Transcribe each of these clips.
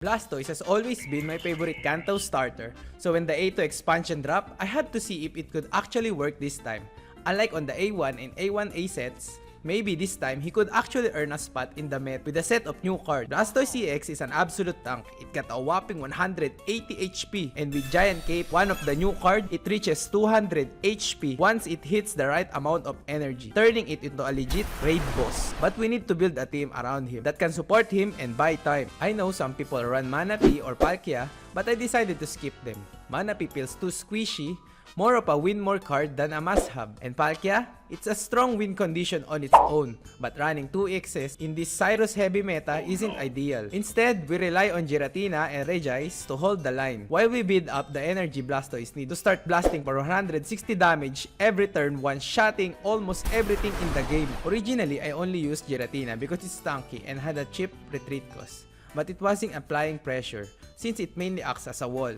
Blastoise has always been my favorite Kanto starter, so when the A2 expansion dropped, I had to see if it could actually work this time. Unlike on the A1 and A1A sets, maybe this time he could actually earn a spot in the meta with a set of new cards. Blastoise CX is an absolute tank. It got a whopping 180 HP, and with Giant Cape, one of the new cards, it reaches 200 HP once it hits the right amount of energy, turning it into a legit raid boss. But we need to build a team around him that can support him and buy time. I know some people run Manaphy or Palkia, but I decided to skip them. Manaphy feels too squishy, more of a win more card than a must-have. And Palkia, it's a strong win condition on its own, but running 2 X's in this Cyrus heavy meta isn't ideal. Instead, we rely on Giratina and Regis to hold the line, while we build up the energy Blastoise need to start blasting for 160 damage every turn, one-shotting almost everything in the game. Originally, I only used Giratina because it's tanky and had a cheap retreat cost, but it wasn't applying pressure since it mainly acts as a wall.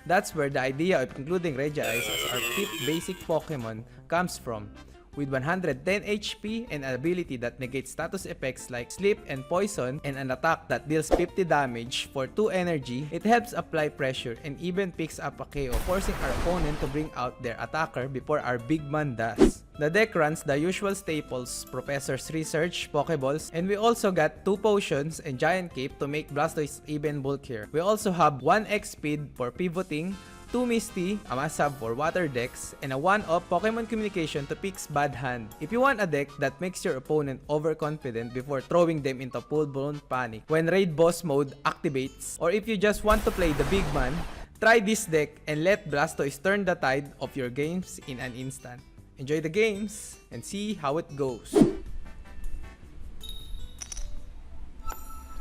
That's where the idea of including Regis as our 5th basic Pokemon comes from. With 110 HP and an ability that negates status effects like Sleep and Poison, and an attack that deals 50 damage for 2 energy, it helps apply pressure and even picks up a KO, forcing our opponent to bring out their attacker before our big man does. The deck runs the usual staples, Professor's Research, Pokeballs, and we also got 2 potions and Giant Cape to make Blastoise even bulkier. We also have 1x speed for pivoting, 2 Misty, a must-have for water decks, and a 1-off Pokemon Communication to fix bad hand. If you want a deck that makes your opponent overconfident before throwing them into full-blown panic when Raid Boss mode activates, or if you just want to play the big man, try this deck and let Blastoise turn the tide of your games in an instant. Enjoy the games and see how it goes.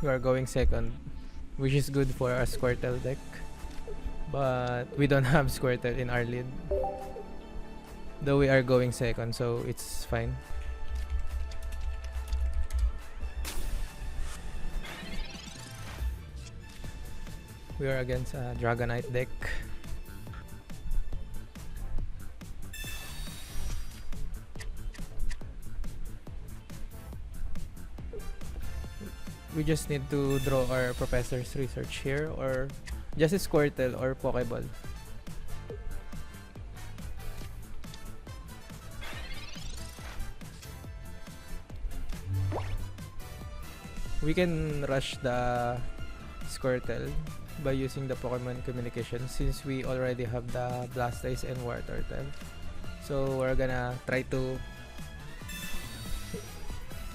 We are going second, which is good for our Squirtle deck. But we don't have Squirtle in our lead. Though we are going second, so it's fine. We are against a Dragonite deck. We just need to draw our Professor's Research here, or just a Squirtle or Pokeball. We can rush the Squirtle by using the Pokemon Communication since we already have the Blastoise and War Turtle. So we're gonna try to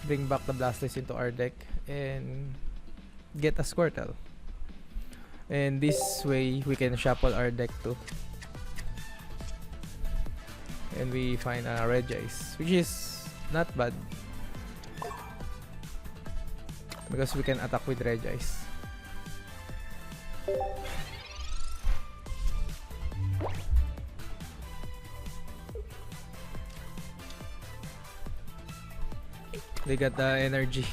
bring back the Blastoise into our deck and get a Squirtle. And this way we can shuffle our deck too. And we find a Regis, which is not bad because we can attack with Regis. They got the energy,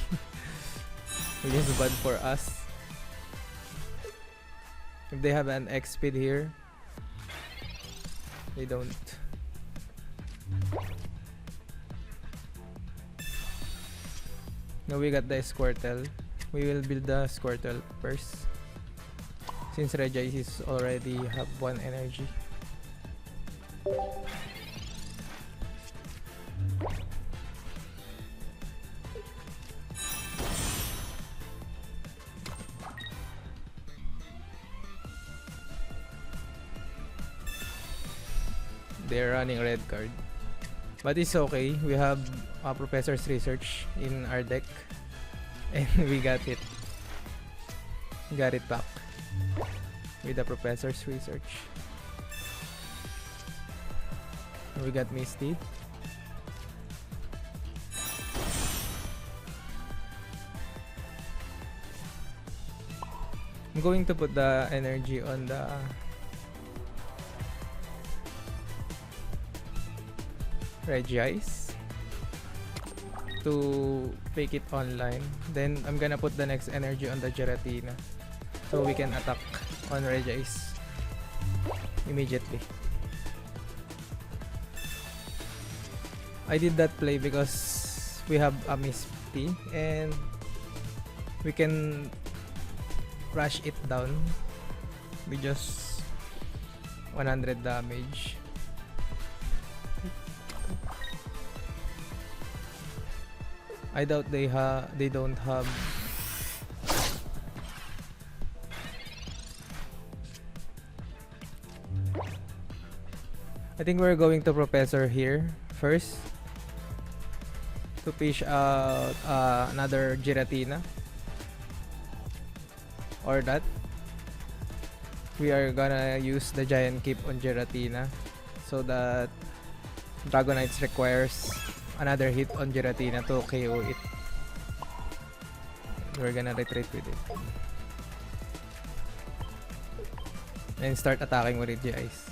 which is bad for us. If they have an X speed here, they don't. Now we got the Squirtle. We will build the Squirtle first, since Regis is already have 1 energy. They're running red card, but it's okay. We have a Professor's Research in our deck, and we got it back with the Professor's Research. We got Misty. I'm going to put the energy on the Regis to make it online. Then I'm gonna put the next energy on the Giratina so we can attack on Regis immediately. I did that play because we have a Misty and we can rush it down with just 100 damage. I doubt they don't have I think we're going to Professor here first to fish out another Giratina or that. We are gonna use the Giant Keep on Giratina so that Dragonites requires another hit on Giratina to KO it. We're gonna retreat with it and start attacking with Regice.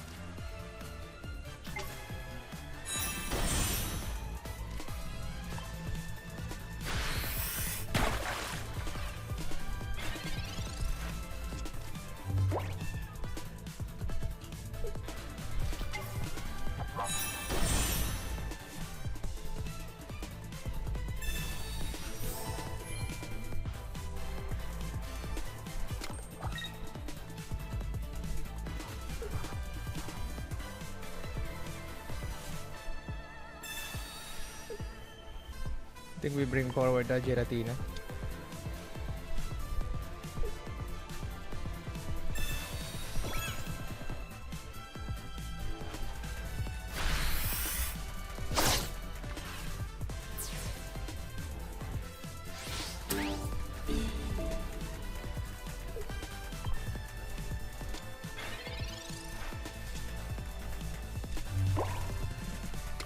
I think we bring forward the Giratina.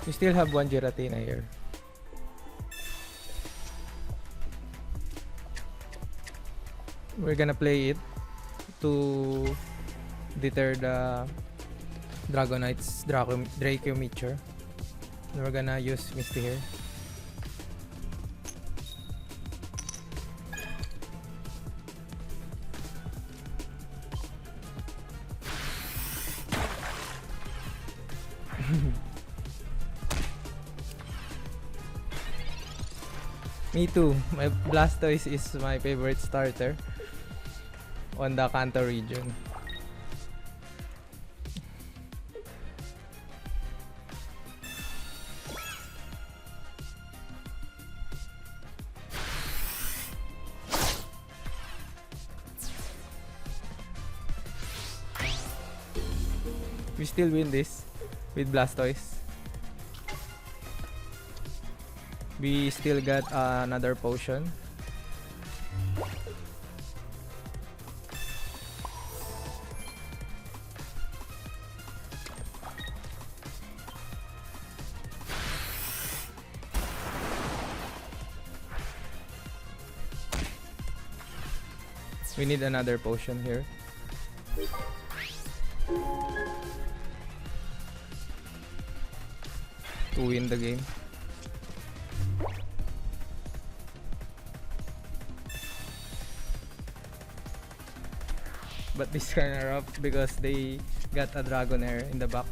We still have one Giratina here. We're gonna play it to deter the Dragonites Draco Meteor. We're gonna use Misty here. Me too. My Blastoise is my favorite starter on the Kanto region. We still win this with Blastoise. We still got another potion. We need another potion here. To win the game. But this kinda rough because they got a Dragonair in the back.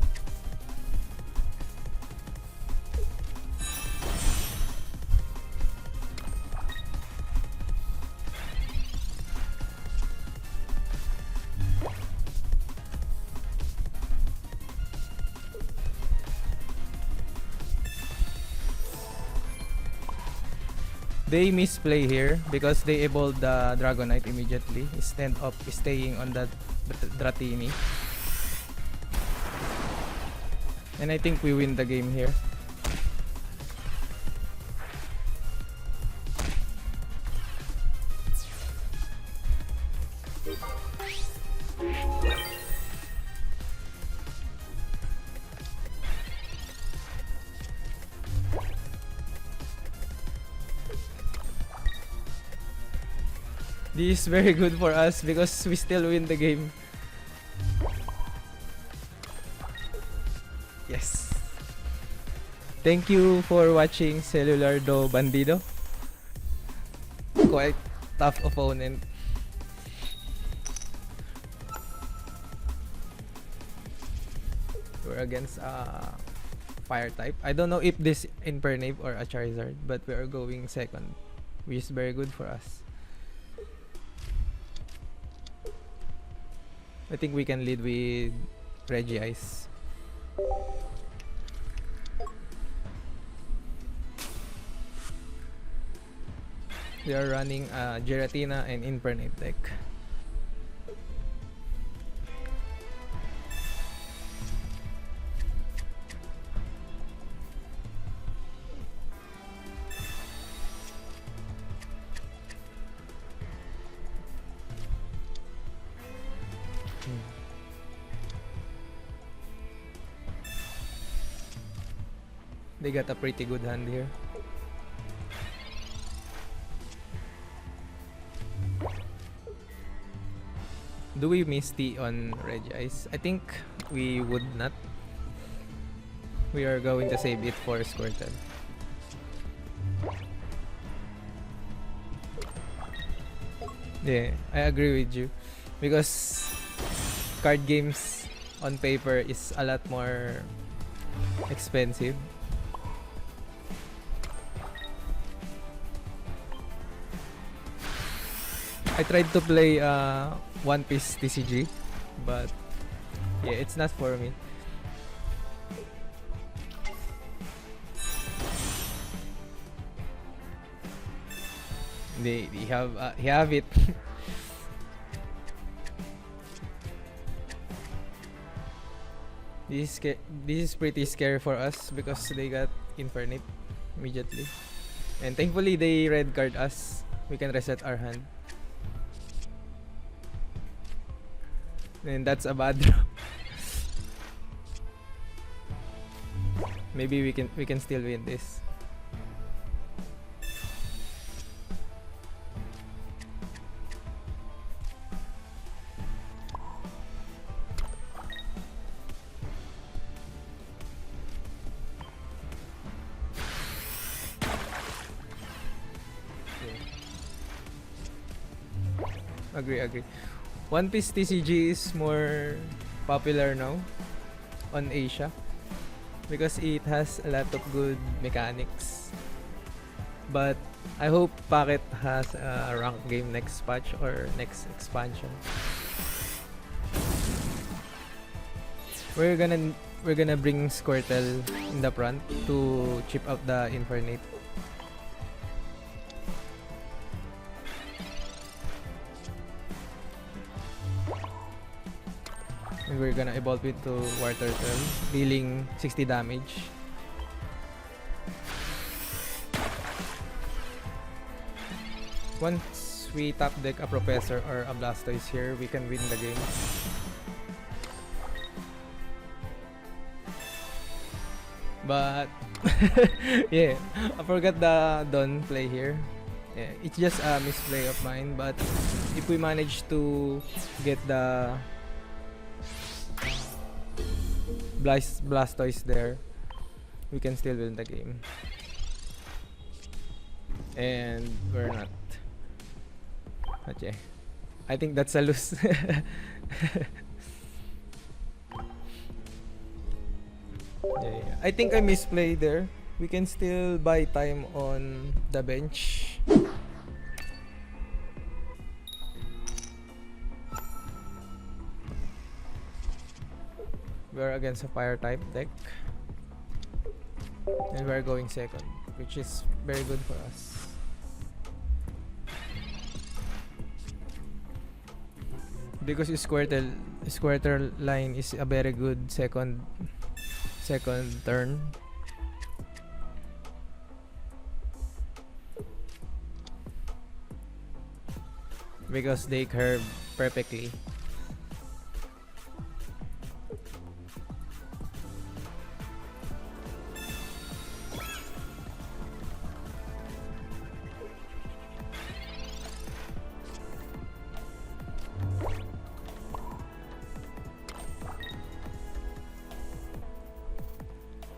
They misplay here because they evolved the Dragonite immediately instead of staying on that Dratini. And I think we win the game here. This is very good for us because we still win the game. Yes. Thank you for watching Cellular Do Bandido. Quite tough opponent. We're against fire type. I don't know if this Infernape or a Charizard, but we are going second, which is very good for us. I think we can lead with Regice. They are running Giratina and Infernape deck. They got a pretty good hand here. Do we Misty on Regice? I think we would not. We are going to save it for Squirtle. Yeah, I agree with you. Because card games on paper is a lot more expensive. I tried to play One Piece TCG, but yeah, it's not for me. They have it. This is pretty scary for us because they got Infernape immediately, and thankfully they red card us. We can reset our hand. And that's a bad draw. Maybe we can still win this. Agree. One Piece TCG is more popular now on Asia because it has a lot of good mechanics. But I hope Pocket has a ranked game next patch or next expansion. We're gonna bring Squirtle in the front to chip out the Infernape. And we're gonna evolve it to War Turtle, dealing 60 damage. Once we top deck a Professor or a Blastoise here, we can win the game. But yeah, I forgot the Dawn play here. Yeah, it's just a misplay of mine, but if we manage to get the Blastoise there, we can still win the game. And we're not. Okay. I think that's a lose. Yeah. I think I misplayed there. We can still buy time on the bench. We're against a fire type deck. And we're going second, which is very good for us. Because Squirtle line is a very good second turn. Because they curve perfectly.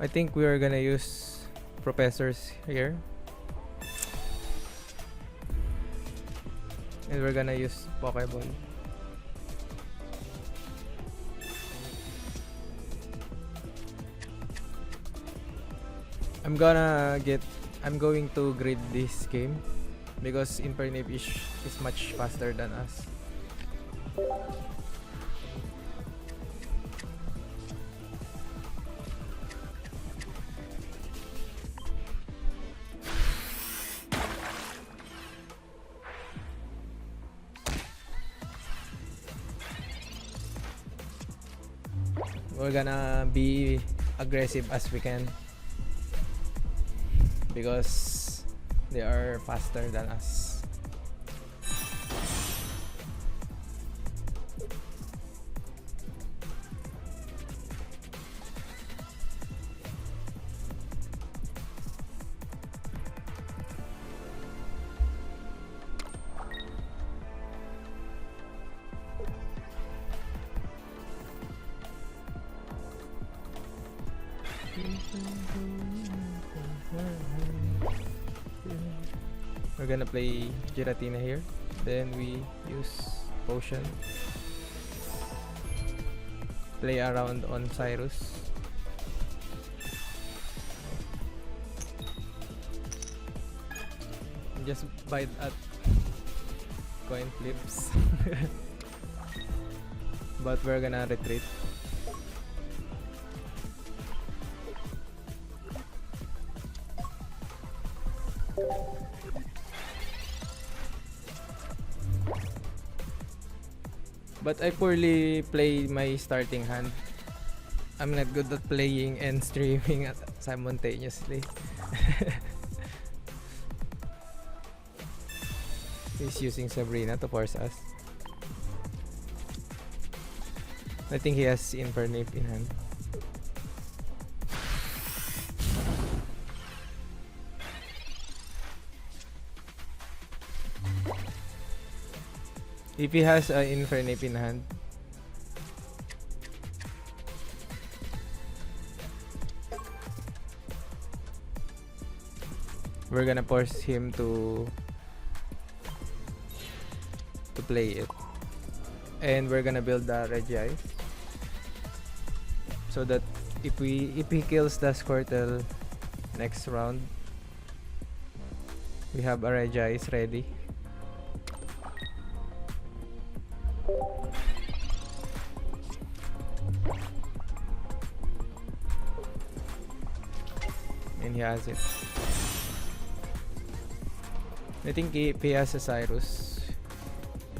I think we are gonna use Professors here. And we're gonna use Pokeball. I'm going to grid this game because Infernape is much faster than us. we're gonna be aggressive as we can because they are faster than us. We're gonna play Giratina here. Then we use potion. Play around on Cyrus. Just bite at coin flips. But we're gonna retreat. But I poorly play my starting hand. I'm not good at playing and streaming simultaneously. He's using Sabrina to force us. I think he has Infernape in hand. If he has an Infernape in hand, we're gonna force him to play it, and we're gonna build the Regice so that if he kills the Squirtle next round, we have a Regice ready. And he has it. I think if he has a Cyrus,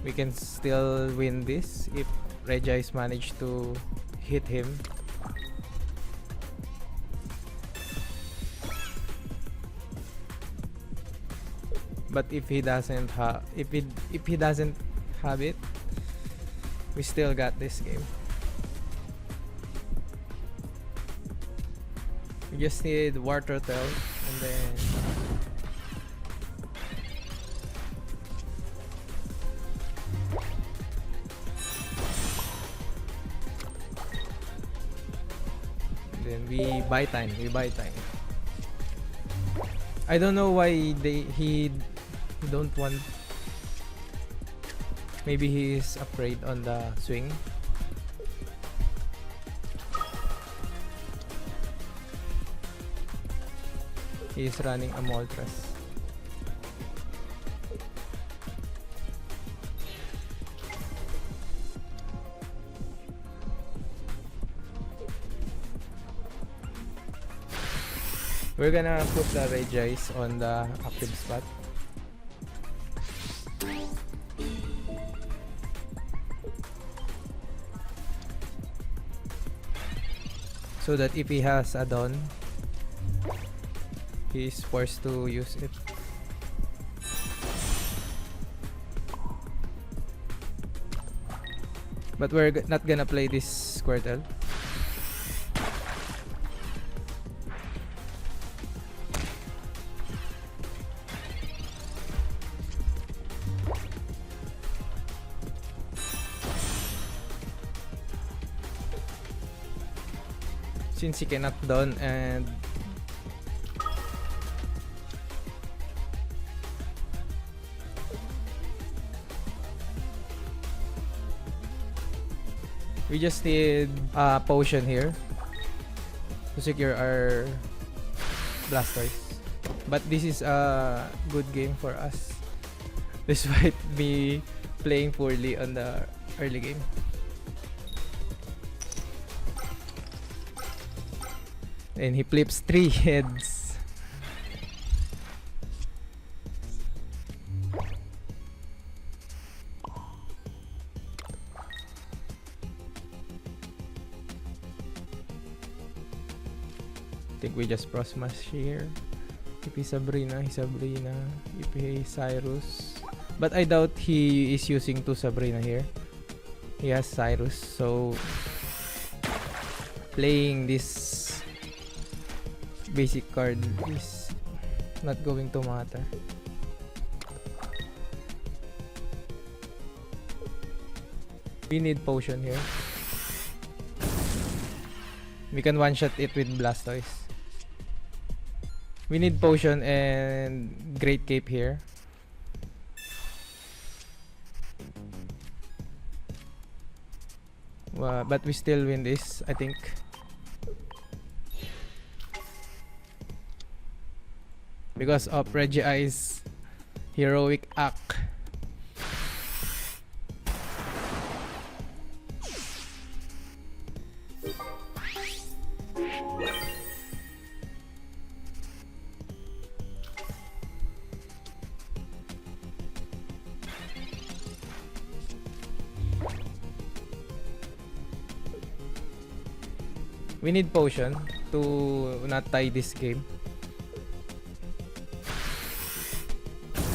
we can still win this if Regice managed to hit him. But if he doesn't have it, we still got this game. We just need War Turtle and then we buy time. I don't know why he don't want. Maybe he is afraid on the swing. He is running a Moltres. We're gonna put the Regice on the active spot. So that if he has a Dawn, he is forced to use it. But we're not gonna play this Squirtle. Since he cannot Dawn and we just need a potion here to secure our Blastoise. But this is a good game for us despite me playing poorly on the early game. And he flips 3 heads. think we just cross smash here. If he's Sabrina, he's Sabrina. If he's Cyrus. But I doubt he is using 2 Sabrina here. He has Cyrus, so playing this basic card is not going to matter. We need potion here. We can one-shot it with Blastoise. We need potion and Great Cape here. But we still win this, I think. Because of Regice's heroic act. We need potion to not tie this game.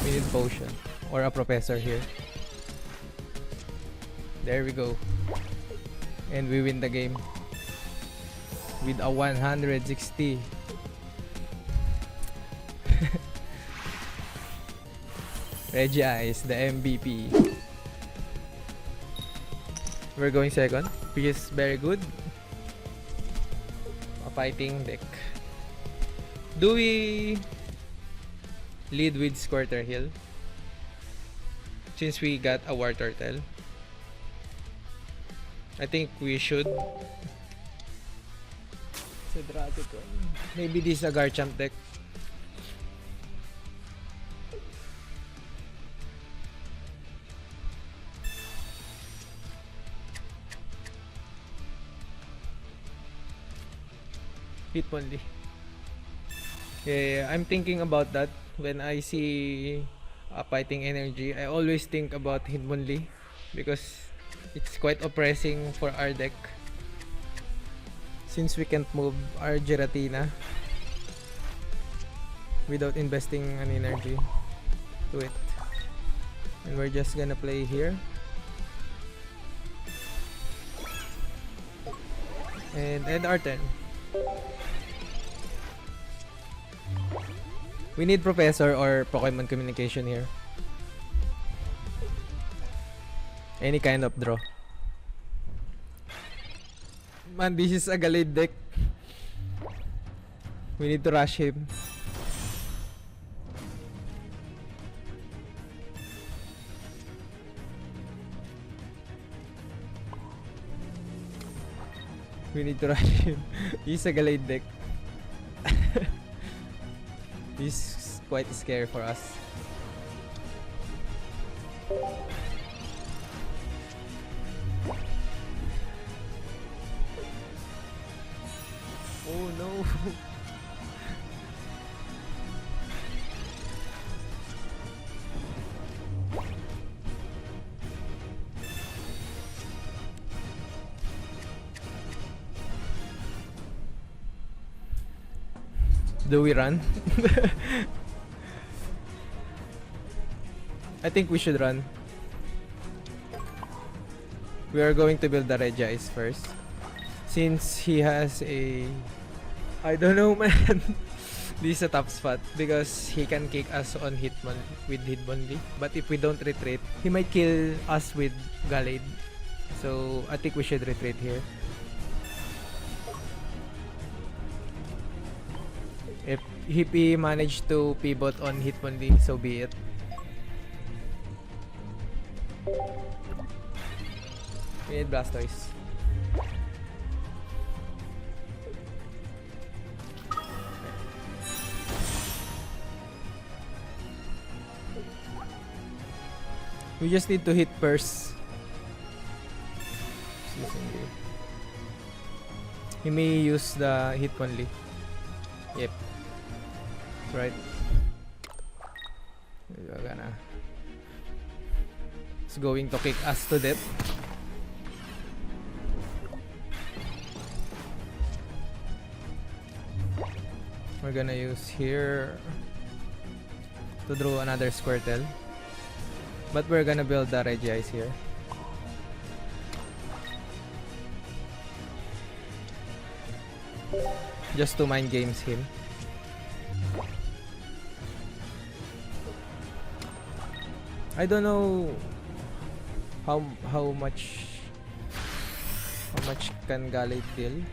We need potion or a professor here. There we go. And we win the game with a 160. Regice, the MVP. We're going second, which is very good. Fighting deck. Do we lead with Squirtle Hill since we got a War Turtle? I think we should. Maybe this is a Garchomp deck. Hitmonlee. Yeah, I'm thinking about that when I see a fighting energy. I always think about Hitmonlee because it's quite oppressing for our deck since we can't move our Giratina without investing an energy to it. And we're just gonna play here. And end our turn. We need Professor or Pokemon Communication here. Any kind of draw. Man, this is a Gallade deck. We need to rush him. We need to rush him. He's a Gallade deck. He's quite scary for us. Oh no. Do we run? I think we should run. We are going to build the Regice first. Since he has a... I don't know, man. This is a tough spot because he can kick us on Hitmonlee. But if we don't retreat, he might kill us with Gallade. So I think we should retreat here. If he managed to pivot on Hitmonlee, so be it. We need Blastoise. We just need to hit first. He may use the Hitmonlee. Yep. Right. It's going to kick us to death. We're gonna use here to draw another Squirtle. But we're gonna build the Regice here. Just to mind games him. I don't know how much can Gallade deal.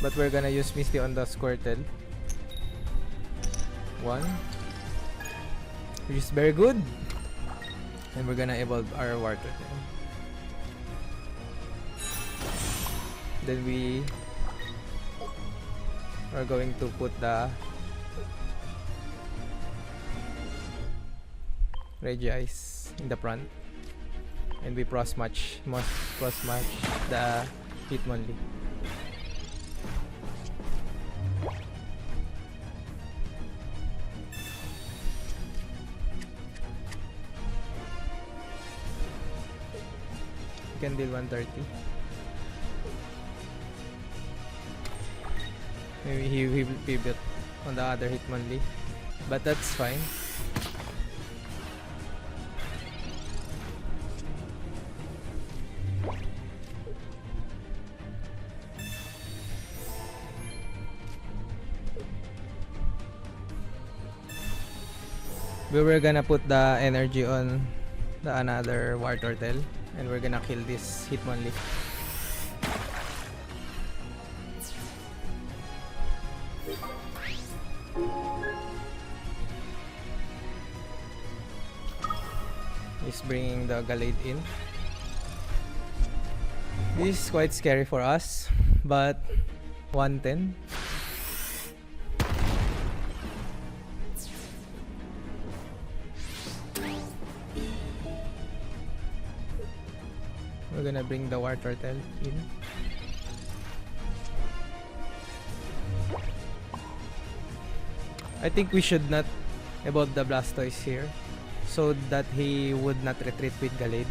But we're gonna use Misty on the Squirtle. 1, which is very good. And we're gonna evolve our water. Then we are going to put the Regice in the front, and we cross match the Hitmonlee. We can deal 130. Maybe he will pivot on the other Hitmonlee, but that's fine. We were gonna put the energy on the another War Turtle, and we're gonna kill this Hitmonlee. He's bringing the Gallade in. This is quite scary for us, but 110. We're gonna bring the War Turtle in. I think we should not evolve the Blastoise here, so that he would not retreat with Gallade.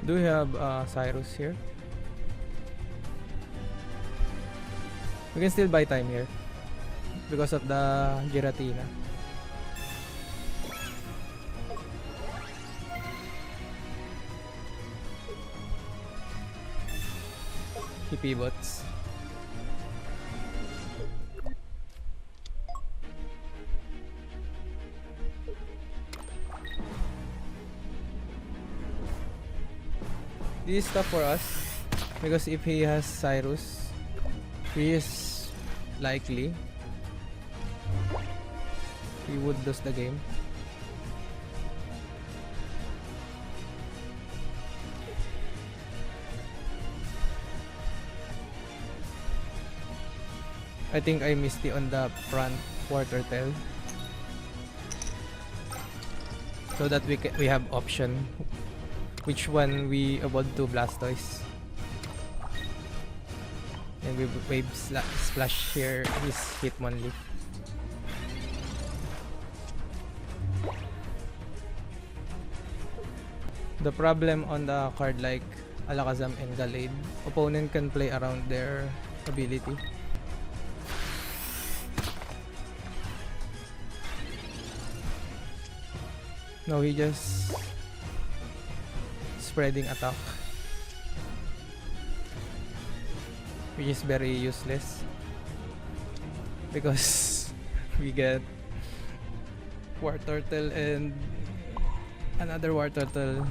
Do we have Cyrus here? We can still buy time here because of the Giratina. He pivots. This is tough for us because if he has Cyrus, he is likely he would lose the game. I think I Misty on the front War Turtle so that we have option which one we evolve to Blastoise, and we wave splash here his Hitmonlee. The problem on the card like Alakazam and Gallade, opponent can play around their ability. No, he just spreading attack, which is very useless because we get War Turtle and another War Turtle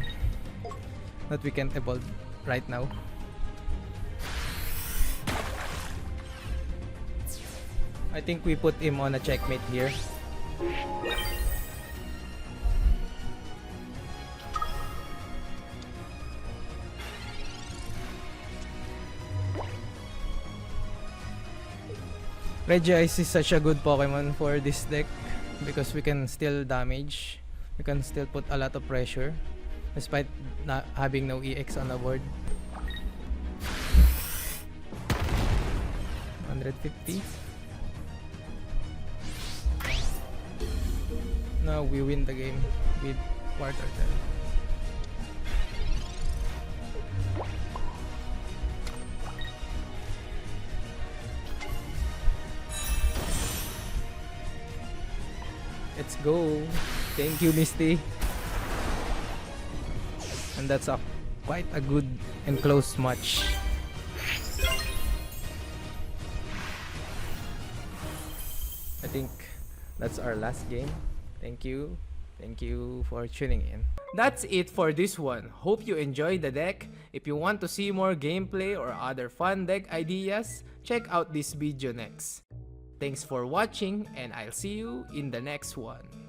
that we can't evolve right now. I think we put him on a checkmate here. Regice is such a good Pokemon for this deck because we can still damage, we can still put a lot of pressure, despite not having no EX on the board. 150. Now we win the game with quarter turn. Let's go. Thank you, Misty. And that's quite a good and close match. I think that's our last game. Thank you. Thank you for tuning in. That's it for this one. Hope you enjoyed the deck. If you want to see more gameplay or other fun deck ideas, check out this video next. Thanks for watching, and I'll see you in the next one.